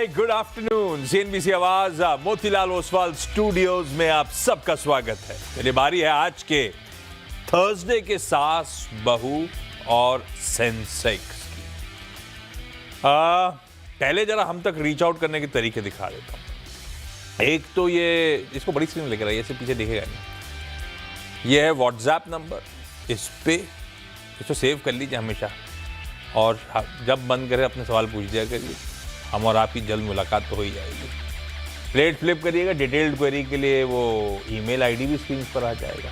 हाय good afternoon. CNBC आवाज Motilal Oswal studios में आप सबका स्वागत है। मेरी बारी है आज के थर्सडे के सास बहू और सेंसेक्स की। पहले जरा हम तक रीच आउट करने के तरीके दिखा देता हूं। एक तो ये इसको बड़ी स्क्रीन लेकर आइए, इसे पीछे दिखेगा नहीं। ये है व्हाट्सएप नंबर, इस पे इसको सेव कर लीजिए हमेशा, और जब मन करे अपने सवाल पूछ दिया करिए। हम और आपकी जल्द मुलाकात तो हो ही जाएगी। प्लेट फ्लिप करिएगा, डिटेल्ड क्वेरी के लिए वो ईमेल आईडी भी स्क्रीन पर आ जाएगा।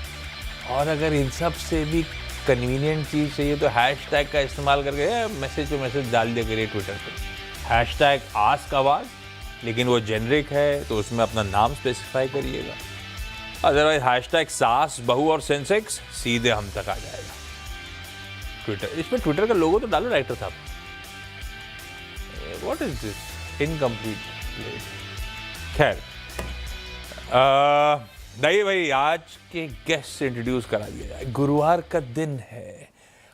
और अगर इन सब से भी कन्वीनियंट चीज़ चाहिए तो हैशटैग का इस्तेमाल करके मैसेज पे मैसेज डाल दिया करिए ट्विटर पे। हैशटैग आस्क आवाज़, लेकिन वो जेनरिक है तो उसमें अपना नाम स्पेसिफाई करिएगा। अदरवाइज हैशटैग सास बहू और सेंसेक्स सीधे हम तक आ जाएगा ट्विटर। इसमें ट्विटर का लोगो तो डालो राइटर साहब। What is this incomplete. खैर नहीं भाई, आज के गेस्ट से इंट्रोड्यूस करा दिया जाए। गुरुवार का दिन है।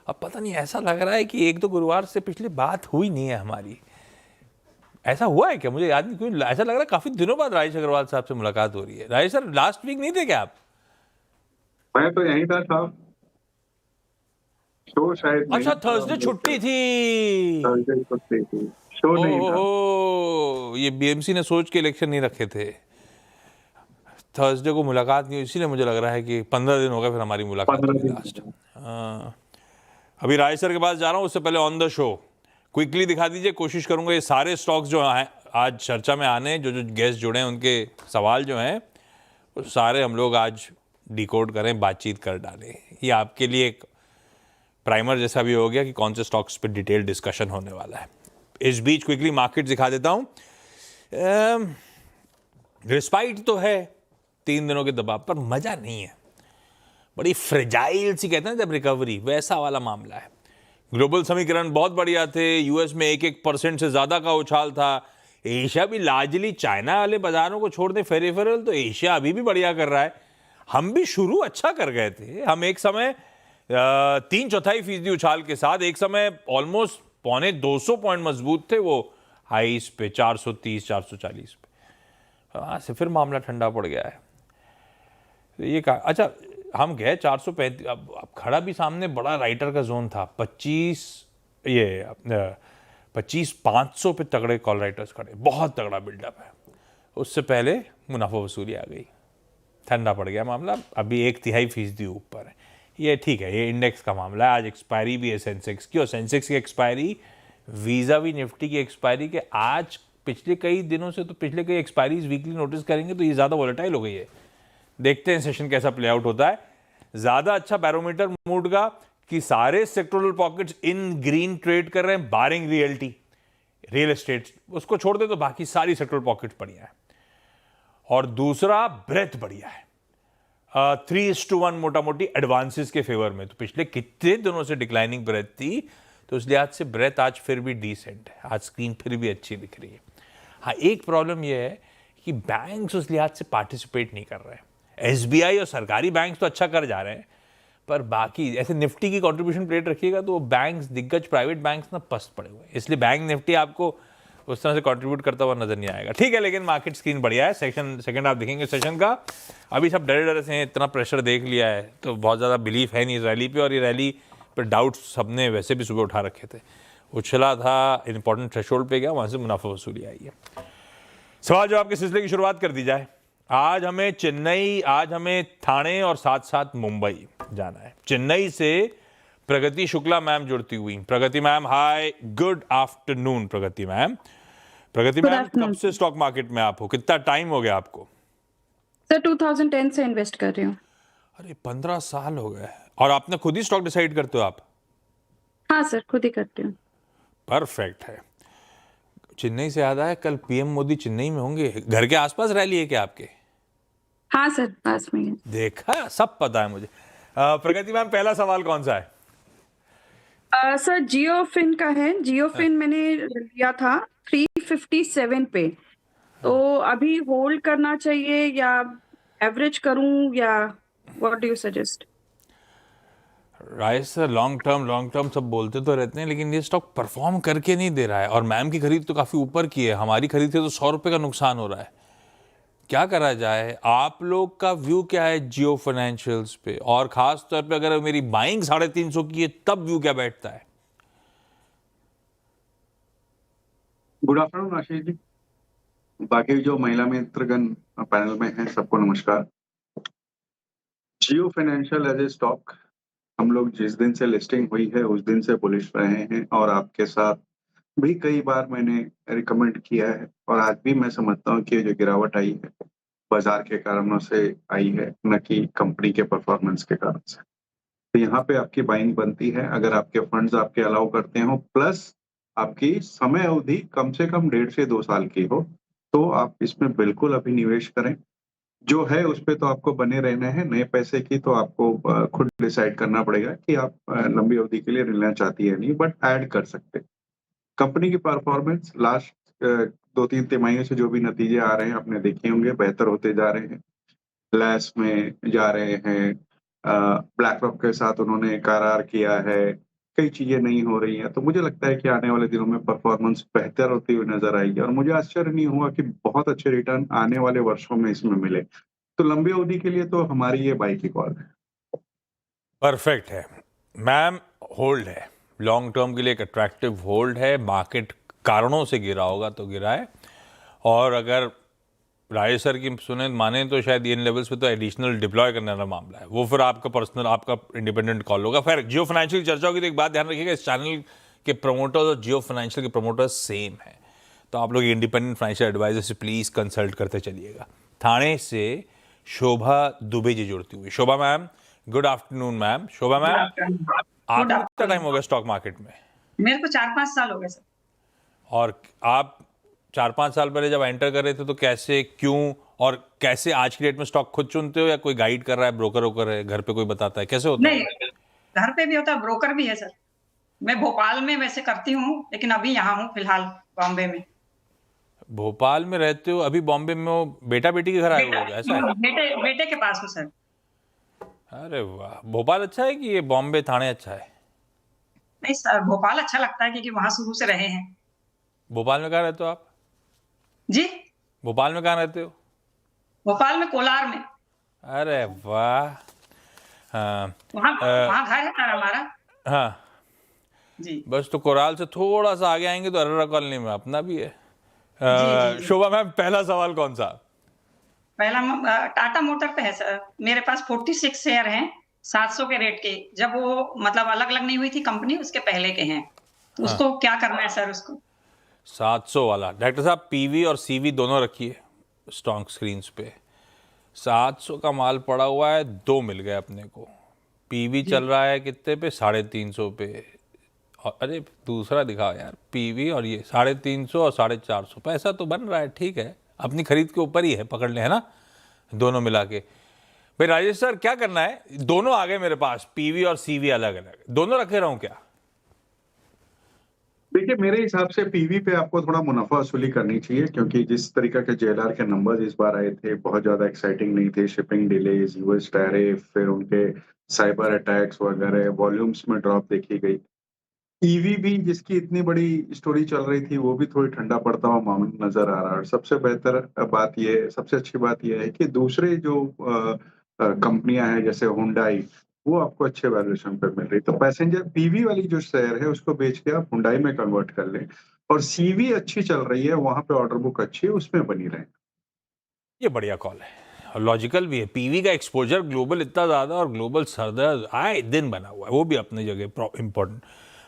अब पता नहीं, ऐसा लग रहा है कि एक तो गुरुवार से पिछली बात हुई नहीं है हमारी। ऐसा हुआ है क्या? मुझे याद नहीं, क्यों ऐसा लग रहा है काफी दिनों बाद राजेश अग्रवाल साहब से मुलाकात हो रही है। राजेश सर, लास्ट वीक नहीं थे क्या आप? मैं तो यहीं था साहब। शो शायद अच्छा, थर्सडे छुट्टी थी। थर्सडे छुट्टी थी, शो नहीं था। ओह, ये बीएमसी ने सोच के इलेक्शन नहीं रखे थे। थर्सडे को मुलाकात नहीं हुई, इसीलिए मुझे लग रहा है कि 15 दिन हो गए फिर हमारी मुलाकात हुई लास्ट। अभी राय सर के पास जा रहा हूँ, उससे पहले ऑन द शो क्विकली दिखा दीजिए। कोशिश करूंगा ये सारे स्टॉक्स जो हैं आज चर्चा में आने, जो जो गेस्ट जुड़े हैं उनके सवाल जो हैं वो सारे हम लोग आज डिकोड करें, बातचीत कर डालें। ये आपके लिए एक प्राइमर जैसा भी हो गया कि कौन से स्टॉक्स पे डिटेल डिस्कशन होने वाला है। इस बीच क्विकली मार्केट दिखा देता हूँ। रिस्पाइट तो है 3 दिनों के दबाव पर, मजा नहीं है। बड़ी फ्रेजाइल सी कहते हैं जब रिकवरी, वैसा वाला मामला है। ग्लोबल समीकरण बहुत बढ़िया थे। यूएस में 1% से ज्यादा का उछाल था। एशिया भी लार्जली चाइना वाले बाजारों को छोड़ दे फेरिफेरल, तो एशिया अभी भी बढ़िया कर रहा है। हम भी शुरू अच्छा कर गए थे। हम एक समय 3/4% उछाल के साथ एक समय ऑलमोस्ट 250 पॉइंट मजबूत थे, वो हाईस पे 430 440 पे। वहां से फिर मामला ठंडा पड़ गया है। ये अच्छा, हम गए 435। अब खड़ा भी सामने बड़ा राइटर का जोन था। 25,500 पे तगड़े कॉल राइटर्स खड़े, बहुत तगड़ा बिल्डअप है। उससे पहले मुनाफा वसूली आ गई, ठंडा पड़ गया मामला। अभी 1/3% ऊपर है। ये ठीक है, ये इंडेक्स का मामला है। आज एक्सपायरी भी है सेंसेक्स की, और सेंसेक्स की एक्सपायरी वीजा भी निफ्टी की एक्सपायरी के आज पिछले कई दिनों से, तो पिछले कई एक्सपायरीज वीकली नोटिस करेंगे तो ये ज़्यादा वोलेटाइल हो गई है। देखते हैं सेशन कैसा प्ले आउट होता है। ज़्यादा अच्छा बैरोमीटर मूड का कि सारे सेक्टोरल पॉकेट्स इन ग्रीन ट्रेड कर रहे हैं, बारिंग रियल्टी, रियल एस्टेट उसको छोड़ दे तो बाकी सारी सेक्टोरल पॉकेट्स बढ़िया है। और दूसरा, ब्रेथ बढ़िया है। 3:1 मोटा मोटी एडवांसेस के फेवर में। तो पिछले कितने दिनों से डिक्लाइनिंग ब्रेथ थी, तो इस लिहाज से ब्रेथ आज फिर भी डिसेंट है। आज स्क्रीन फिर भी अच्छी दिख रही है। हाँ, एक प्रॉब्लम यह है कि बैंक्स उस लिहाज से पार्टिसिपेट नहीं कर रहे हैं। एसबीआई और सरकारी बैंक्स तो अच्छा कर जा रहे हैं, पर बाकी ऐसे निफ्टी की कंट्रीब्यूशन प्लेट रखिएगा तो वो बैंक्स, दिग्गज प्राइवेट बैंक्स ना पस्त पड़े हुए हैं। इसलिए बैंक निफ्टी आपको उस तरह से कंट्रीब्यूट करता हुआ नजर नहीं आएगा। ठीक है, लेकिन मार्केट स्क्रीन बढ़िया है। सेकंड आप देखेंगे सेशन का। अभी सब डरे डरे से हैं, इतना प्रेशर देख लिया है तो बहुत ज़्यादा बिलीफ है नहीं रैली पे, और ये रैली पर डाउट्स सबने वैसे भी सुबह उठा रखे थे। उछला था, इंपॉर्टेंट थ्रेशोल्ड पे गया, वहाँ से मुनाफा वसूली आई है। सवाल जवाब के सिलसिले की शुरुआत कर दी जाए। आज हमें चेन्नई, आज हमें थाने और साथ साथ मुंबई जाना है। चेन्नई से प्रगति शुक्ला मैम जुड़ती हुई। प्रगति मैम, हाय, गुड आफ्टरनून। प्रगति मैम, कब से स्टॉक मार्केट में आप हो? कितना टाइम हो गया आपको? सर 2010 से इन्वेस्ट कर रही हूँ। अरे 15 साल हो गए। और आपने खुद ही स्टॉक डिसाइड करते हो आप? हाँ सर, खुद ही करती हूँ। परफेक्ट है। चेन्नई से याद आया, कल पीएम मोदी चेन्नई में होंगे। घर के आसपास रैली है क्या आपके? हाँ सर, पास में है। देखा, सब पता है मुझे। प्रगति मैम, पहला सवाल कौन सा है? सर जियोफिन का है। जियोफिन मैंने लिया था 357 पे, तो अभी होल्ड करना चाहिए या एवरेज करूं, या what do you suggest? Rice sir, long term सब बोलते तो रहते हैं, लेकिन ये स्टॉक परफॉर्म करके नहीं दे रहा है। और मैम की खरीद तो काफ़ी ऊपर की है, हमारी खरीद से तो 100 रुपये का नुकसान हो रहा है। क्या करा जाए? आप लोग का व्यू क्या है जियो फाइनेंशियल्स पे? और ख़ास तौर पे अगर मेरी बाइंग 350 की है तब व्यू क्या बैठता है? Good afternoon Ashish ji. बाकी जो महिला मित्रगण पैनल में हैं सबको नमस्कार। जियो फाइनेंशियल एज ए स्टॉक हम लोग जिस दिन से लिस्टिंग हुई है उस दिन से बुलिश रहे हैं और आपके साथ भी कई बार मैंने रिकमेंड किया है और आज भी मैं समझता हूँ कि जो गिरावट आई है बाजार के कारणों से आई है, न कि कंपनी के परफॉर्मेंस के कारण से। तो यहाँ पे आपकी बाइंग बनती है अगर आपके फंड्स आपके अलाउ करते हो, प्लस आपकी समय अवधि कम से कम 1.5 से 2 साल की हो, तो आप इसमें बिल्कुल अभी निवेश करें। जो है उस पे तो आपको बने रहना है, नए पैसे की तो आपको खुद डिसाइड करना पड़ेगा कि आप लंबी अवधि के लिए लेना चाहती है नहीं, बट ऐड कर सकते। कंपनी की परफॉर्मेंस लास्ट 2-3 तिमाहियों से जो भी नतीजे आ रहे हैं आपने देखे होंगे, बेहतर होते जा रहे हैं। लैस में जा रहे हैं, ब्लैक रॉक के साथ उन्होंने करार किया है, कई चीजें नहीं हो रही हैं। तो मुझे लगता है कि आने वाले दिनों में परफॉर्मेंस बेहतर होती हुई नजर आएगी और मुझे आश्चर्य नहीं हुआ कि बहुत अच्छे रिटर्न आने वाले वर्षों में इसमें मिले। तो लंबी अवधि के लिए तो हमारी ये बाई की कॉल है। परफेक्ट है मैम, होल्ड है, लॉन्ग टर्म के लिए एक अट्रैक्टिव होल्ड है। मार्केट कारणों से गिरा होगा तो गिरा है, और अगर राजेश सर की सुने माने तो शायद इन लेवल्स पे तो एडिशनल डिप्लॉय करने वाला मामला है, वो फिर आपका पर्सनल आपका इंडिपेंडेंट कॉल होगा। फिर जियो फाइनेंशियल की चर्चा होगी तो एक बात ध्यान रखिएगा, इस चैनल के प्रमोटर्स और जियो फाइनेंशियल के प्रमोटर्स सेम है, तो आप लोग इंडिपेंडेंट फाइनेंशियल एडवाइजर से प्लीज़ कंसल्ट करते चलिएगा। थाने से शोभा दुबे जी जुड़ती हुई। शोभा ma'am, good afternoon ma'am. Shobha ma'am, आपको कितना टाइम हो गया स्टॉक मार्केट में? मेरे को 4-5 साल हो गए सर। और आप 4-5 साल पहले जब एंटर कर रहे थे तो कैसे, क्यों और कैसे आज की डेट में स्टॉक खुद चुनते हो या कोई गाइड कर रहा है, ब्रोकर वोकर है, घर पे कोई बताता है, कैसे होता है? नहीं, घर पे भी होता है, ब्रोकर भी है सर। मैं भोपाल में वैसे करती हूँ, लेकिन अभी यहाँ हूँ फिलहाल बॉम्बे में। भोपाल में रहते हो, अभी बॉम्बे में हो, बेटा बेटी के घर आए हुए हो, ऐसा है? बेटे के पास हूँ सर। अरे वाह, भोपाल अच्छा है कि ये बॉम्बे थाने अच्छा है? नहीं सर, भोपाल अच्छा लगता है क्योंकि वहाँ शुरू से रहे हैं। भोपाल में कहाँ रहते हो आप? जी, भोपाल में कहाँ रहते हो? भोपाल में कोलार में। अरे वाह। हाँ वहाँ घर है सर हमारा। हाँ जी बस, तो कोराल से थोड़ा सा आगे आएंगे तो अरोरा कॉलोनी में अपना भी है। जी। शोभा मैम, पहला सवाल कौन सा? पहला टाटा मोटर पे है सर। मेरे पास 46 शेयर हैं 700 के रेट के। जब वो मतलब अलग अलग नहीं हुई थी कंपनी, उसके पहले के हैं। तो उसको क्या करना है सर? उसको 700 वाला डॉक्टर साहब, पीवी और सीवी दोनों रखिए स्टॉक स्क्रीन पे। 700 का माल पड़ा हुआ है, 2 मिल गए अपने को। पीवी चल रहा है कितने पे? 350 पे। और अरे दूसरा दिखाओ यार, पीवी और ये 350 और 450 पैसा तो बन रहा है, ठीक है, अपनी खरीद के ऊपर ही है, पकड़ ले, है ना, दोनों मिला के। भाई राजेश सर, क्या करना है? दोनों आ गए मेरे पास, पीवी और सीवी अलग अलग, दोनों रखे रहूं क्या? देखिए, मेरे हिसाब से पीवी पे आपको थोड़ा मुनाफा वसूली करनी चाहिए, क्योंकि जिस तरीके के जेएलआर के नंबर्स इस बार आए थे बहुत ज्यादा एक्साइटिंग नहीं थे। शिपिंग डिलेज, यूएस टैरिफ, फिर उनके साइबर अटैक्स वगैरह, वॉल्यूम्स में ड्रॉप देखी गई। ईवी भी जिसकी इतनी बड़ी स्टोरी चल रही थी वो भी थोड़ी ठंडा पड़ता हुआ मामला नजर आ रहा है। और सबसे अच्छी बात यह है कि दूसरे जो कंपनियां हैं जैसे हुंडई, वो आपको अच्छे वैल्यूएशन पे मिल रही। तो पैसेंजर पीवी वाली जो शेयर है उसको बेच के आप हुंडई में कन्वर्ट कर लें, और सीवी अच्छी चल रही है, वहां पे ऑर्डर बुक अच्छी है, उसमें बनी रहे। ये बढ़िया कॉल है और लॉजिकल भी है। पीवी का एक्सपोजर ग्लोबल इतना ज़्यादा और ग्लोबल सरदर्द आए दिन बना हुआ है, वो भी अपनी जगह इंपॉर्टेंट।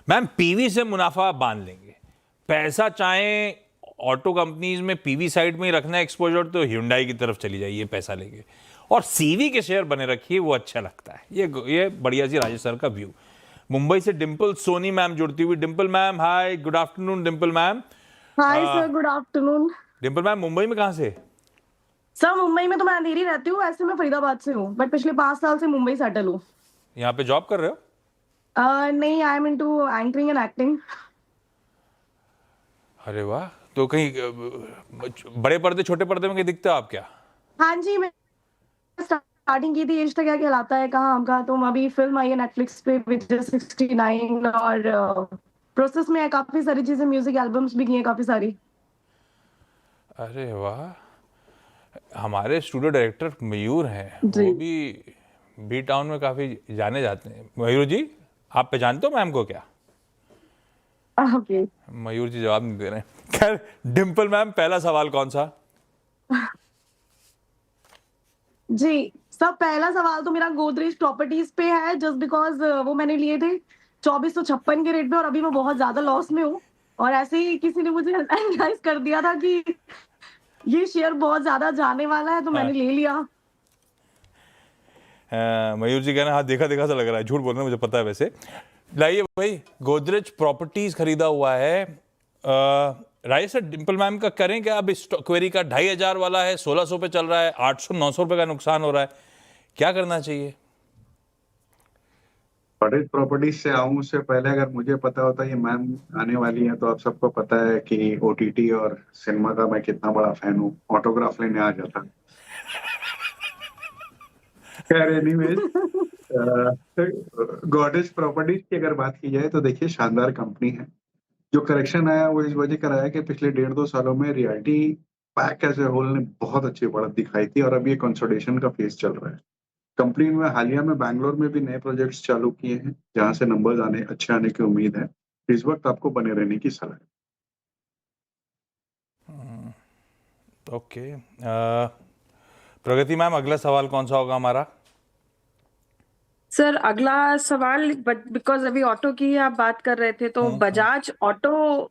मैम, पीवी से मुनाफा बांध लेंगे, पैसा चाहे ऑटो कंपनीज में पीवी साइड में ही रखना है एक्सपोजर, तो Hyundai की तरफ चली जाइए पैसा लेके, और सीवी के शेयर बने रखिए, वो अच्छा लगता है। ये बढ़िया सी राजेश सर का व्यू। मुंबई से डिम्पल सोनी मैम जुड़ती हुई। Dimple ma'am, hi, good afternoon. Dimple ma'am, hi sir, good afternoon. Dimple ma'am Mumbai में कहाँ से? सर मुंबई में तो मैं अंधेरी रहती हूँ, ऐसे मैं फरीदाबाद से हूँ, बट पिछले 5 साल से मुंबई सेटल हूँ। यहाँ पे जॉब कर रहे हो? नहीं, I am into anchoring and acting. अरे वाह, तो कहीं बड़े पर्दे छोटे पर्दे में कहीं दिखते हो आप क्या? हाँ जी, मैं स्टार्टिंग की थी, इश्क क्या कहलाता है, कहाँ हम कहाँ तुम, अभी फिल्म आई है नेटफ्लिक्स पे विजय 69, और प्रोसेस में है काफी सारी चीजें, म्यूजिक एल्बम्स भी की हैं काफी सारी। अरे वाह, हमारे स्टूडियो डायरेक्टर मयूर हैं, जी। वो भी बी टाउन में काफ़ी जाने जाते हैं। मयूर जी, आप पहचानते हो मैम को क्या? ओके। मयूर जी जवाब नहीं दे रहे हैं। खैर, डिम्पल मैम, पहला सवाल कौन सा? जी, सब पहला सवाल तो मेरा गोदरेज प्रॉपर्टीज पे है, जस्ट बिकॉज वो मैंने लिए थे 2456 के रेट पे, और अभी मैं बहुत ज्यादा लॉस में हूँ, और ऐसे ही किसी ने मुझे एडवाइस कर दिया था कि ये शेयर बहुत ज्यादा जाने वाला है, तो मैंने ले लिया। मयूर जी कहना, हाँ देखा देखा सा लग रहा है, झूठ बोल रहे हैं, मुझे पता है वैसे। लाइए भाई, गोदरेज प्रॉपर्टीज खरीदा हुआ है। राइस सर, डिम्पल मैम का करें क्या? अब इस क्वेरी का 2500 वाला है, 1600 पे चल रहा है, 800-900 रुपए का नुकसान हो रहा है, क्या करना चाहिए? गोदरेज प्रॉपर्टीज से आऊं उससे पहले अगर मुझे पता होता ये मैम आने वाली है, तो आप सबको पता है कि ओटीटी और सिनेमा का मैं कितना बड़ा फैन हूँ, ऑटोग्राफ लेने आ जाता। खैर एनीवेज, गोदरेज प्रॉपर्टीज की अगर बात की जाए तो देखिए शानदार कंपनी है। जो करेक्शन आया वो इस वजह का रहा है कि पिछले 1.5-2 सालों में realty pack as a whole ने बहुत अच्छी बढ़त दिखाई थी, और अब ये कंसोलिडेशन का फेज चल रहा है। कंपनी ने हालिया में बैंगलोर में भी नए प्रोजेक्ट्स चालू किए हैं, जहां से नंबर्स अच्छे आने की उम्मीद है। इस वक्त आपको बने रहने की सलाह है। ओके, प्रगति मैम, अगला सवाल कौन सा होगा हमारा? सर अगला सवाल, बट बिकॉज अभी ऑटो की ही आप बात कर रहे थे, तो बजाज ऑटो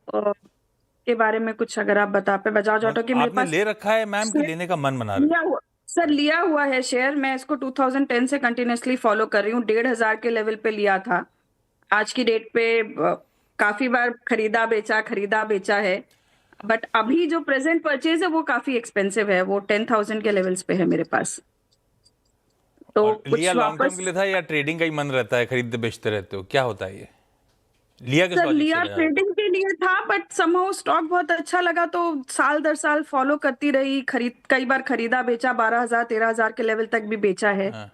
के बारे में कुछ अगर आप बता पे। बजाज ऑटो की मेरे आपने पास ले रखा है मैम कि लेने का मन बना रहे? लिया हुआ, सर लिया हुआ है शेयर। मैं इसको 2010 से कंटिन्यूसली फॉलो कर रही हूँ। 1500 के लेवल पे लिया था। आज की डेट पे काफी बार खरीदा बेचा है, बट अभी जो प्रेजेंट परचेज है वो काफी एक्सपेंसिव है, वो 10,000 के लेवल्स पे है मेरे पास। तो और लिया कुछ लॉन्ग टर्म वापस, के लिए था या ट्रेडिंग का ही मन रहता है, खरीदते बेचते रहते हो, क्या होता है ये? लिया किस सर लॉजिक से लिया बजाज ऑटो? ट्रेडिंग के लिए था, बट समहाउ स्टॉक बहुत अच्छा लगा, तो साल दर साल फॉलो करती रही। कई बार खरीदा बेचा, 12,000 13,000 के लेवल तक भी बेचा है। हाँ।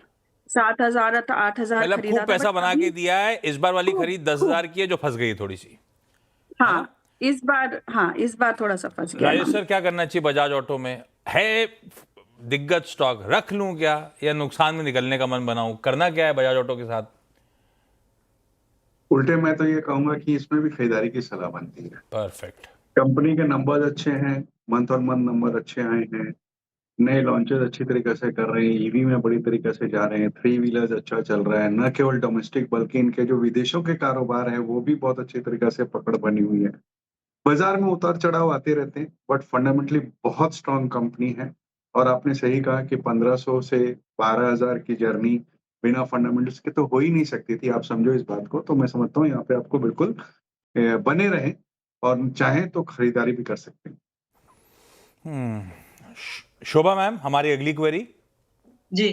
7,000 8,000 मतलब खूब खरीदा था, पैसा बट बना के अभी दिया है। इस बार वाली खूब खरीद खूब 10,000 की है, जो फंस गई थोड़ी सी, है ना? हाँ इस बार थोड़ा सा फंस गया राजेश मामला। सर, क्या करना चाहिए बजाज ऑटो में? है दिग्गज स्टॉक, रख लूं क्या, या नुकसान में निकलने का मन बनाऊं? करना क्या है बजाज ऑटो के साथ? उल्टे मैं तो ये कहूंगा कि इसमें भी खरीदारी की सलाह बनती है। परफेक्ट। कंपनी के नंबर्स अच्छे हैं, मंथ ऑन मंथ नंबर अच्छे आए हैं, नए लॉन्चेस अच्छी तरीके से कर रहे हैं, ईवी में बड़ी तरीके से जा रहे हैं, 3 व्हीलर्स अच्छा चल रहा है, न केवल डोमेस्टिक बल्कि इनके जो विदेशों के कारोबार है वो भी बहुत अच्छी तरीके से पकड़ बनी हुई है। बाजार में उतार चढ़ाव आते रहते हैं, बट फंडामेंटली बहुत स्ट्रांग कंपनी है। और आपने सही कहा कि 1500 से 12,000 की जर्नी बिना फंडामेंटल्स के तो हो ही नहीं सकती थी। आप समझो इस बात को, तो मैं समझता हूँ यहाँ पे आपको बिल्कुल बने रहें, और चाहें तो खरीदारी भी कर सकते हैं। शोभा मैम, हमारी अगली क्वेरी। जी,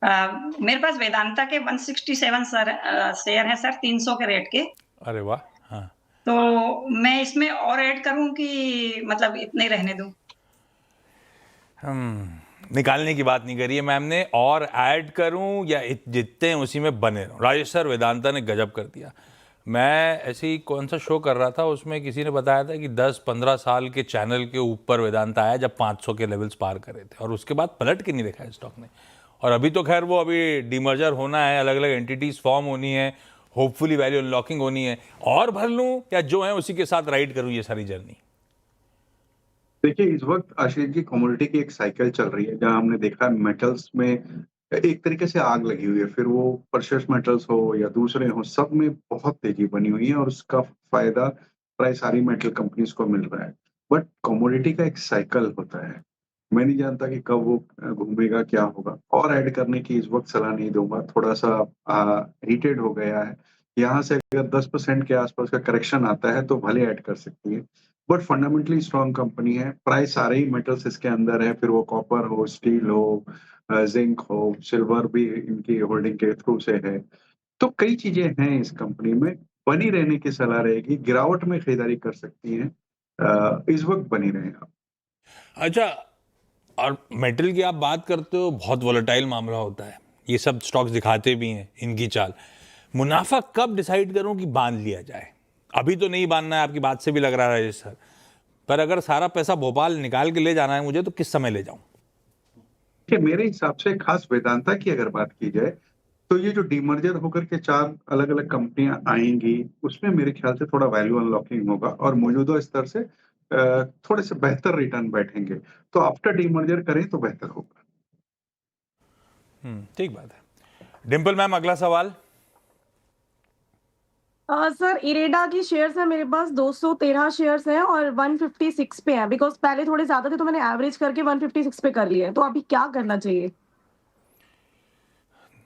मेरे पास वेदांता के 167 शेयर है सर, 300 के रेट के। अरे वाह, हाँ। तो मैं इसमें और ऐड करूं कि मतलब इतने ही रहने दूं? निकालने की बात नहीं करी है मैम ने, और ऐड करूं या जितने हैं उसी में बने रहूं? राजेश सर, वेदांता ने गजब कर दिया। मैं ऐसे ही कौन सा शो कर रहा था, उसमें किसी ने बताया था कि 10-15 साल के चैनल के ऊपर वेदांता आया जब 500 के लेवल्स पार करे थे, और उसके बाद पलट के नहीं देखा है स्टॉक ने। और अभी तो खैर वो अभी डीमर्जर होना है, अलग अलग एंटिटीज फॉर्म होनी है, होपफुली वैल्यू अनलॉकिंग होनी है। और भर लूं या जो है उसी के साथ राइड करूं ये सारी जर्नी? देखिए इस वक्त आशीष जी कमोडिटी की एक साइकिल चल रही है, जहां हमने देखा मेटल्स में एक तरीके से आग लगी हुई है, फिर वो प्रेशियस मेटल्स हो या दूसरे हो, सब में बहुत तेजी बनी हुई है, और उसका फायदा प्राय सारी मेटल कंपनीज को मिल रहा है। बट कमोडिटी का एक साइकिल होता है, मैं नहीं जानता कि कब वो घूमेगा, क्या होगा। और ऐड करने की इस वक्त सलाह नहीं दूंगा, थोड़ा सा हीटेड हो गया है। यहाँ से अगर 10% के आसपास का करेक्शन आता है तो भले ऐड कर सकती है, बट फंडामेंटली स्ट्रॉन्ग कंपनी है। प्राय सारे ही मेटल्स इसके अंदर है, फिर वो कॉपर हो, स्टील हो, जिंक हो, सिल्वर भी इनकी होल्डिंग के थ्रू से है। तो कई चीजें हैं इस कंपनी में, बनी रहने की सलाह रहेगी। गिरावट में खरीदारी कर सकती हैं, इस वक्त बनी रहे आप। अच्छा, और मेटल की आप बात करते हो, बहुत वोलेटाइल मामला होता है, ये सब स्टॉक्स दिखाते भी हैं इनकी चाल। मुनाफा कब डिसाइड करूं कि बांध लिया जाए? अभी तो नहीं बांधना है, आपकी बात से भी लग रहा है राजेश सर, पर अगर सारा पैसा भोपाल निकाल के ले जाना है मुझे, तो किस समय ले जाऊं? कि मेरे हिसाब से खास वेदांता की अगर बात की जाए तो ये जो डीमर्जर होकर के 4 अलग अलग कंपनियां आएंगी, उसमें मेरे ख्याल से थोड़ा वैल्यू अनलॉकिंग होगा और मौजूदा स्तर से थोड़े से बेहतर रिटर्न बैठेंगे। तो आफ्टर डीमर्जर करें तो बेहतर होगा। ठीक बात है। डिम्पल मैम, अगला सवाल। सर इरेडा की शेयर्स है मेरे पास, 213 शेयर्स हैं और 156 पे है, बिकॉज पहले थोड़े ज्यादा थे तो मैंने एवरेज करके 156 पे कर लिए, तो अभी क्या करना चाहिए?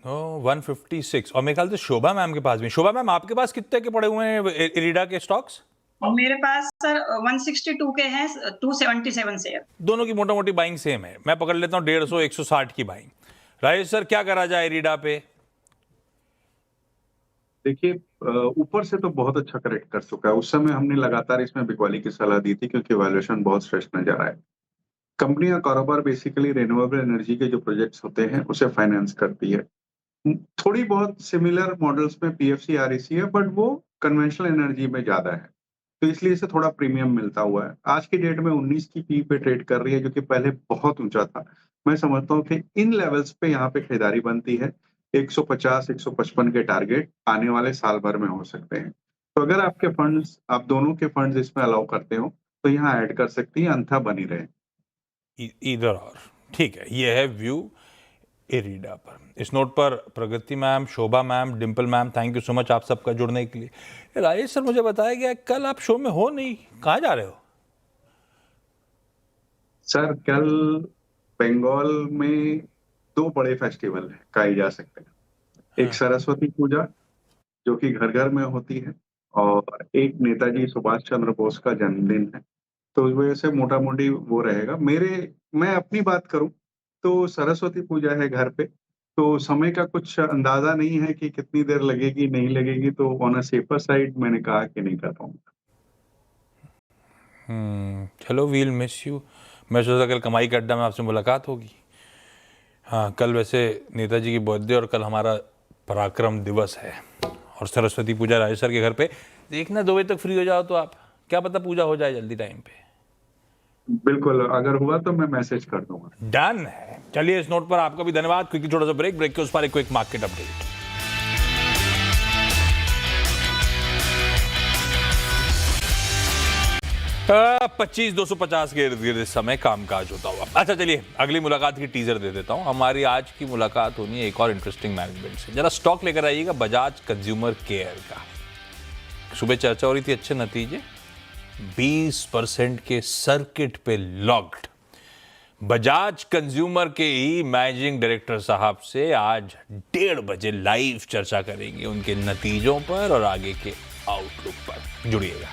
156, और मेरे ख्याल से शोभा मैम के पास भी। शोभा मैम, आपके पास कितने के पड़े हुए हैं इरिडा के स्टॉक्स? और मेरे पास सर 162 के हैं, 277 शेयर। दोनों की मोटा मोटी बाइंग सेम है। मैं पकड़ लेता हूँ 150 160 की बाइंग। राजेश सर, क्या करा जाए इरिडा पे? देखिए, ऊपर से तो बहुत अच्छा करेक्ट कर चुका है। उस समय हमने लगातार इसमें बिकवाली की सलाह दी थी क्योंकि वैल्यूएशन बहुत स्ट्रेच नजर आया। कंपनी का कारोबार बेसिकली रिन्यूएबल एनर्जी के जो प्रोजेक्ट्स होते हैं उसे फाइनेंस करती है। थोड़ी बहुत सिमिलर मॉडल्स में पीएफसी आरईसी है, बट वो कन्वेंशनल एनर्जी में ज्यादा है, तो इसलिए इसे थोड़ा प्रीमियम मिलता हुआ है। आज की डेट में 19 की पी पे ट्रेड कर रही है, जो कि पहले बहुत ऊंचा था। मैं समझता हूँ कि इन लेवल्स पे यहाँ पे खरीदारी बनती है। 150 155 के टारगेट आने वाले साल भर में हो सकते हैं। तो अगर आपके फंड्स, आप दोनों के फंड्स इसमें अलाउ करते हो तो यहाँ ऐड कर सकती है, अन्यथा बनी रहे। इधर और ठीक है, ये है व्यू इरिडा पर। इस नोट पर Pragati ma'am, Shobha ma'am, Dimple ma'am, thank you so much आप सबका जुड़ने के लिए। राजेश सर, मुझे बताया गया कल आप शो में हो नहीं, कहाँ जा रहे हो? सर, कल बंगाल में 2 बड़े फेस्टिवल है कहे जा सकते हैं। एक सरस्वती पूजा जो कि घर घर में होती है, और एक नेताजी सुभाष चंद्र बोस का जन्मदिन है। तो इस वजह से मोटा मोटी वो रहेगा। मैं अपनी बात करूं तो सरस्वती पूजा है घर पे, तो समय का कुछ अंदाजा नहीं है कि कितनी देर लगेगी नहीं लगेगी, तो ऑन अ सेफर साइड मैंने कहा कि नहीं कर पाऊंगा। चलो, वील मिस यू। मैं सोचा कल कमाई के अड्डा में आपसे मुलाकात होगी। हाँ, कल वैसे नेताजी की बर्थडे और कल हमारा पराक्रम दिवस है, और सरस्वती पूजा राजेश सर के घर पे। देखना 2 बजे तक फ्री हो जाओ तो आप, क्या पता पूजा हो जाए जल्दी टाइम पे। बिल्कुल, अगर हुआ तो मैं मैसेज कर दूंगा। डन है। चलिए, इस नोट पर आपका भी धन्यवाद। क्विकली छोटा सा ब्रेक के उस पर एक क्विक मार्केट अपडेट। 25,250 के इर्द गिर्द इस समय कामकाज होता हुआ। अच्छा, चलिए अगली मुलाकात की टीजर दे देता हूं। हमारी आज की मुलाकात होनी है एक और इंटरेस्टिंग मैनेजमेंट से। जरा स्टॉक लेकर आइएगा बजाज कंज्यूमर केयर का। सुबह चर्चा हो रही थी, अच्छे नतीजे, 20% के सर्किट पे लॉक्ड। बजाज कंज्यूमर के ही मैनेजिंग डायरेक्टर साहब से आज 1:30 बजे लाइव चर्चा करेंगे उनके नतीजों पर और आगे के आउटलुक पर। जुड़िएगा।